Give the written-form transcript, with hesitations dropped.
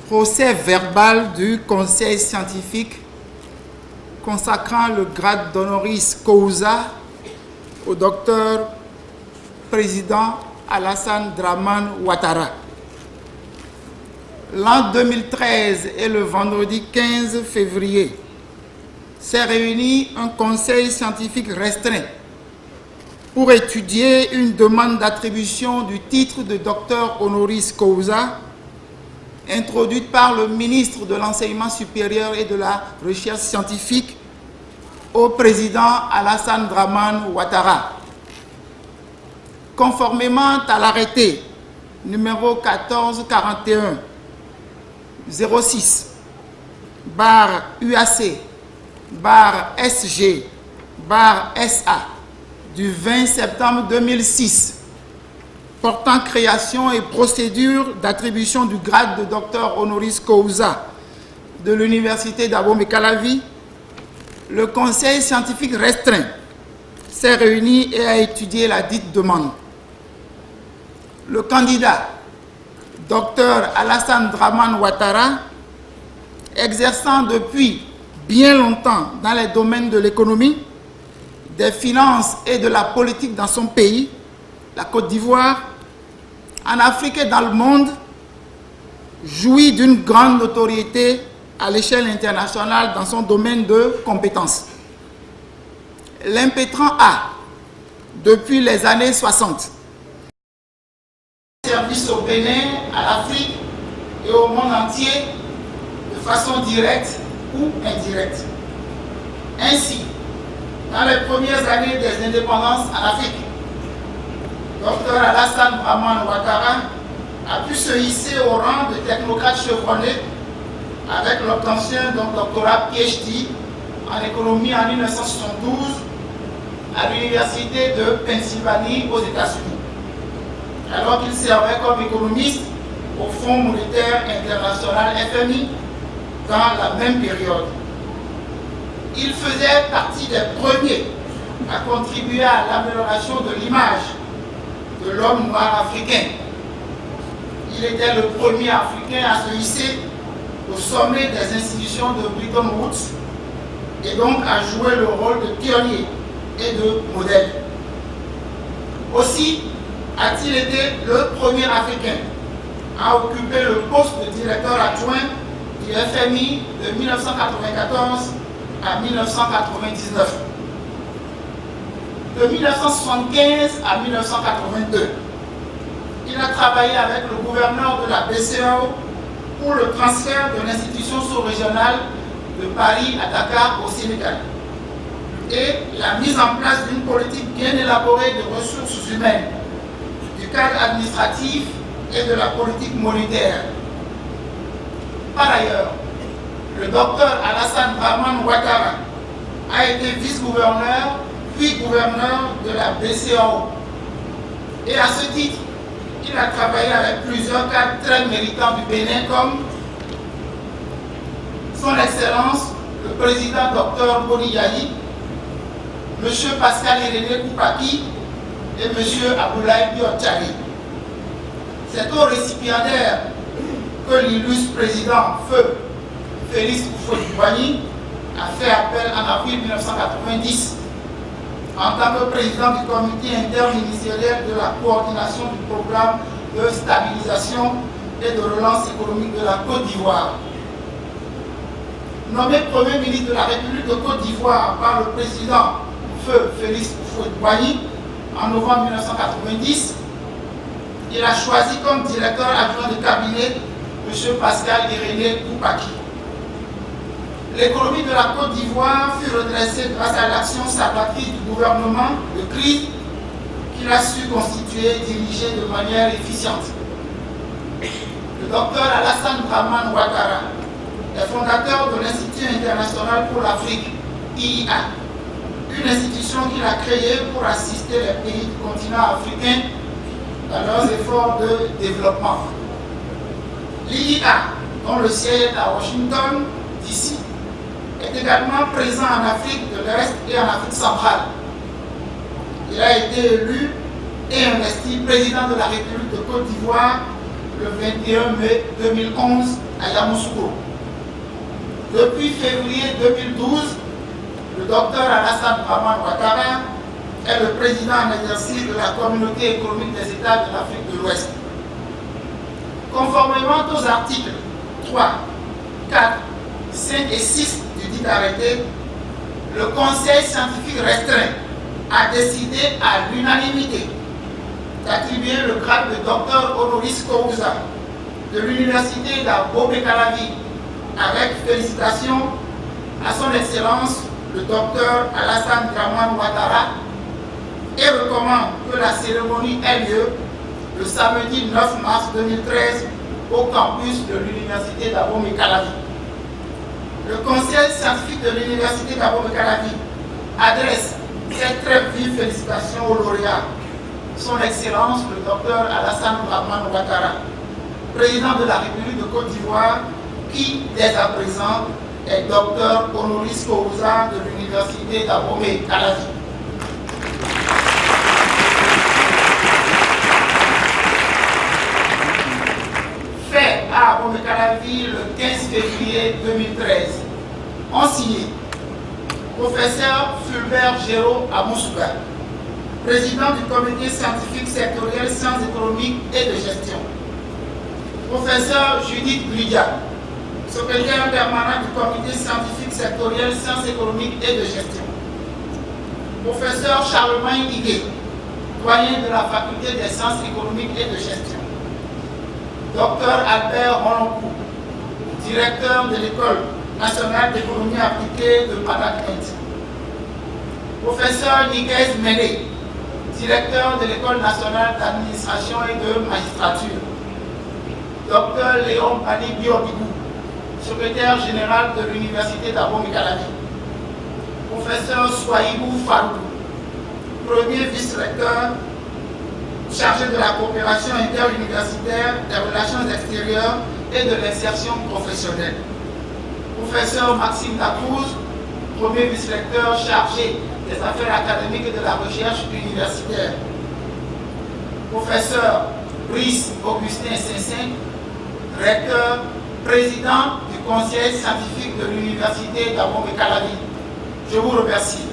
Procès verbal du conseil scientifique consacrant le grade d'honoris causa au docteur président Alassane Dramane Ouattara. L'an 2013 et le vendredi 15 février s'est réuni un conseil scientifique restreint pour étudier une demande d'attribution du titre de docteur honoris causa introduite par le ministre de l'Enseignement supérieur et de la Recherche scientifique au président Alassane Dramane Ouattara. Conformément à l'arrêté numéro 1441 06 UAC SG SA du 20 septembre 2006 portant création et procédure d'attribution du grade de docteur honoris causa de l'université d'Abomey-Calavi, le conseil scientifique restreint s'est réuni et a étudié la dite demande. Le candidat, docteur Alassane Dramane Ouattara, exerçant depuis bien longtemps dans les domaines de l'économie, des finances et de la politique dans son pays, la Côte d'Ivoire, en Afrique et dans le monde, jouit d'une grande notoriété à l'échelle internationale dans son domaine de compétences. L'impétrant a, depuis les années 60, service au Bénin, à l'Afrique et au monde entier de façon directe ou indirecte. Ainsi, dans les premières années des indépendances en Afrique, Dr Alassane Dramane Ouattara a pu se hisser au rang de technocrate chevronné avec l'obtention d'un doctorat PhD en économie en 1972 à l'université de Pennsylvanie aux États-Unis, alors qu'il servait comme économiste au Fonds monétaire international FMI dans la même période. Il faisait partie des premiers à contribuer à l'amélioration de l'image de l'homme noir africain. Il était le premier Africain à se hisser au sommet des institutions de Bretton Woods et donc à jouer le rôle de pionnier et de modèle. Aussi a-t-il été le premier Africain à occuper le poste de directeur adjoint du FMI de 1994 à 1999. De 1975 à 1982, il a travaillé avec le gouverneur de la BCEAO pour le transfert de l'institution sous-régionale de Paris à Dakar au Sénégal et la mise en place d'une politique bien élaborée de ressources humaines, du cadre administratif et de la politique monétaire. Par ailleurs, le docteur Alassane Dramane Ouattara a été vice-gouverneur puis gouverneur de la BCEAO. Et à ce titre, il a travaillé avec plusieurs cadres très méritants du Bénin comme son Excellence, le président Dr Boni Yayi, M. Pascal Irénée Koupaki et M. Aboulaye Biotchari. C'est au récipiendaire que l'illustre président Feu Félix Houphouët-Boigny a fait appel en avril 1990 en tant que président du comité interministériel de la coordination du programme de stabilisation et de relance économique de la Côte d'Ivoire. Nommé Premier ministre de la République de Côte d'Ivoire par le président Feu Félix Houphouët-Boigny en novembre 1990, il a choisi comme directeur adjoint de cabinet M. Pascal Irénée Koupaki. L'économie de la Côte d'Ivoire fut redressée grâce à l'action salvatrice du gouvernement de crise qu'il a su constituer et diriger de manière efficiente. Le docteur Alassane Dramane Ouattara est fondateur de l'Institut international pour l'Afrique, IIA, une institution qu'il a créée pour assister les pays du continent africain dans leurs efforts de développement. L'IIA, dont le siège est à Washington, DC, est également présent en Afrique de l'Est et en Afrique centrale. Il a été élu et investi président de la République de Côte d'Ivoire le 21 mai 2011 à Yamoussoukro. Depuis février 2012, le docteur Alassane Dramane Ouattara est le président en exercice de la Communauté économique des États de l'Afrique de l'Ouest. Conformément aux articles 3, 4, 5 et 6 du dit arrêté, le Conseil scientifique restreint a décidé à l'unanimité d'attribuer le grade de docteur honoris causa de l'Université d'Abomey-Calavi avec félicitations à son Excellence le docteur Alassane Dramane Ouattara et recommande que la cérémonie ait lieu le samedi 9 mars 2013 au campus de l'Université d'Abomey-Calavi. Le Conseil scientifique de l'Université d'Abomey-Calavi adresse ses très vives félicitations au lauréat, son Excellence le docteur Alassane Dramane Ouattara, président de la République de Côte d'Ivoire, qui, dès à présent, est docteur honoris causa de l'Université d'Abomey-Calavi. Fait à Abomey-Calavi le 15 février 2013, ont signé professeur Fulbert Géraud Amoussouga, président du comité scientifique sectoriel sciences économiques et de gestion. Professeur Judith Blidia, secrétaire permanent du comité scientifique sectoriel sciences économiques et de gestion. Professeur Charlemagne Higué, doyen de la faculté des sciences économiques et de gestion. Docteur Albert Roloncourt, directeur de l'école nationale d'économie appliquée de Padak-Inde. Professeur Niguez Mene, directeur de l'école nationale d'administration et de magistrature. Docteur Léon Bani Biobigou, secrétaire général de l'Université d'Abomey-Calavi. Professeur Souaïbou Farouk, premier vice-recteur chargé de la coopération interuniversitaire, des relations extérieures et de l'insertion professionnelle. Professeur Maxime Dacruz, premier vice-recteur chargé des affaires académiques et de la recherche universitaire. Professeur Brice Augustin Sessin, recteur, président du conseil scientifique de l'Université d'Abomey-Calavi. Je vous remercie.